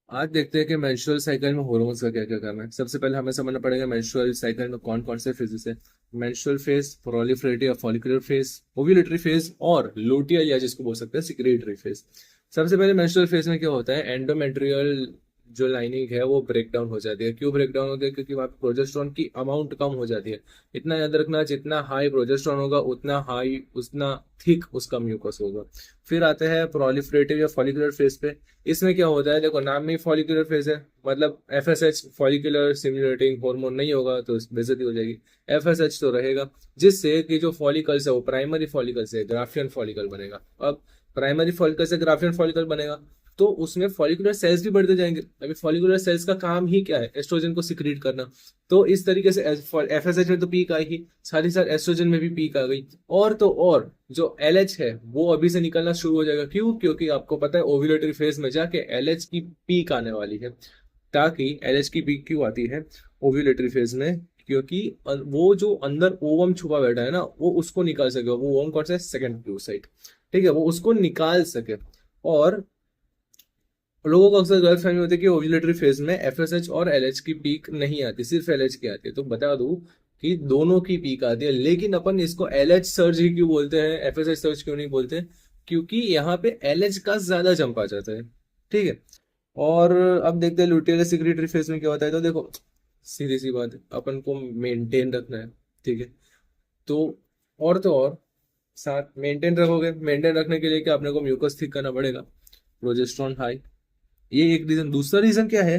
आज देखते हैं कि मेंस्ट्रुअल साइकिल में हॉर्मोन्स का क्या क्या काम है। सबसे पहले हमें समझना पड़ेगा मेंस्ट्रुअल साइकिल में कौन कौन से फेजेस है। मेंस्ट्रुअल फेज, प्रोलिफरेटिव या फॉलिकुलर फेज, ओव्यूलेटरी फेज और लुटियल या जिसको बोल सकते हैं सिक्रेटरी फेज। सबसे पहले मेंस्ट्रुअल फेज में क्या होता है, एंडोमेट्रियल जो लाइनिंग है वो ब्रेक डाउन हो जाती है। क्यों ब्रेक डाउन होती है? क्योंकि वहाँ पे प्रोजेस्टेरॉन की अमाउंट कम हो जाती है। इतना याद रखना, जितना हाई प्रोजेस्टेरॉन होगा उतना थिक उसका म्यूकस होगा। फिर आते हैं प्रोलिफरेटिव या फॉलिकुलर फेज पे। इसमें क्या होता है, देखो नाम में ही फॉलिकुलर फेज है, मतलब एफएसएच फॉलिकुलर स्टिमुलेटिंग हार्मोन नहीं होगा तो बेइज्जती हो जाएगी। एफएसएच तो रहेगा, जिससे कि जो फॉलिकल्स है वो प्राइमरी फॉलिकल से ग्राफियन फॉलिकल बनेगा। अब प्राइमरी फॉलिकल से ग्राफियन फॉलिकल बनेगा तो उसमें फॉलिकुलर सेल्स भी बढ़ते जाएंगे। अभी फॉलिकुलर सेल्स का काम ही क्या है, एस्ट्रोजन को सिक्रीट करना। तो इस तरीके से एफएसएच में तो पीक आई ही, साथ ही साथ एस्ट्रोजन में भी पीक आ गई। और तो और जो एलएच है वो अभी से निकलना शुरू हो जाएगा। क्यों? क्योंकि आपको पता है ओव्यूलेटरी फेज में जाके एलएच की पीक आने वाली है। ताकि एलएच की पीक क्यों आती है ओव्यूलेटरी फेज में? क्योंकि वो जो अंदर ओवम छुपा बैठा है ना, वो उसको निकाल सके। वो ओवम कौन सा है? सेकंड प्यूसाइट। ठीक है, वो उसको निकाल सके। और लोगों को अक्सर गलतफहमी होती है कि ओव्यूलेटरी फेज में एफएसएच और एलएच की पीक नहीं आती, सिर्फ एलएच की आती है। तो बता दूं कि दोनों की पीक आती है, लेकिन अपन इसको एलएच सर्ज ही क्यों बोलते हैं, एफएसएच सर्ज क्यों नहीं बोलते? क्योंकि यहाँ पे एलएच का ज्यादा जंप आ जाता है। ठीक है। और अब देखते हैं लुटियस सिक्रेटरी फेज में क्या होता है। तो देखो, सीधी सी बात है, अपन को मेंटेन रखना है। ठीक है। तो और साथ मेंटेन रखोगे, मेंटेन रखने के लिए क्या, अपने को म्यूकस थिक करना पड़ेगा, प्रोजेस्टेरॉन हाई। ये एक रीजन। दूसरा रीजन क्या है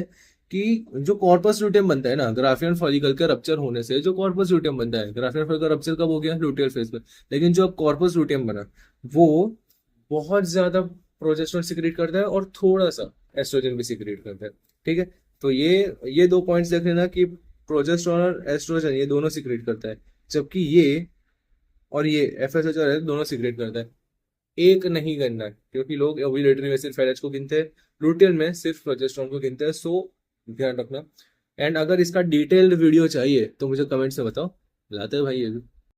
कि जो कॉर्पस लुटियम बनता है ना ग्राफियन फॉलिकल के रप्चर होने से, जो कॉर्पस लुटियम बनता है, ग्राफियन फॉलिकल रप्चर कब हो गया? लुटियल फेज पे। लेकिन जो अब कॉर्पस लुटियम बना वो बहुत ज्यादा प्रोजेस्टेरॉन सिक्रीट करता है और थोड़ा सा एस्ट्रोजन भी सिक्रीट करता है। ठीक है। तो ये दो पॉइंट्स देख लेना कि प्रोजेस्टेरॉन और एस्ट्रोजन ये दोनों सिक्रीट करता है, जबकि ये एफएसएच और एल दोनों सिक्रेट करता है। एक नहीं करना है, क्योंकि लोग ओव्यूलेटरी में सिर्फ एलएच को गिनते हैं, लुटियन में सिर्फ प्रोजेस्टेरॉन को गिनते हैं। सो ध्यान रखना। एंड अगर इसका डिटेल्ड वीडियो चाहिए तो मुझे कमेंट से बताओ, लाते हैं भाई ये भी।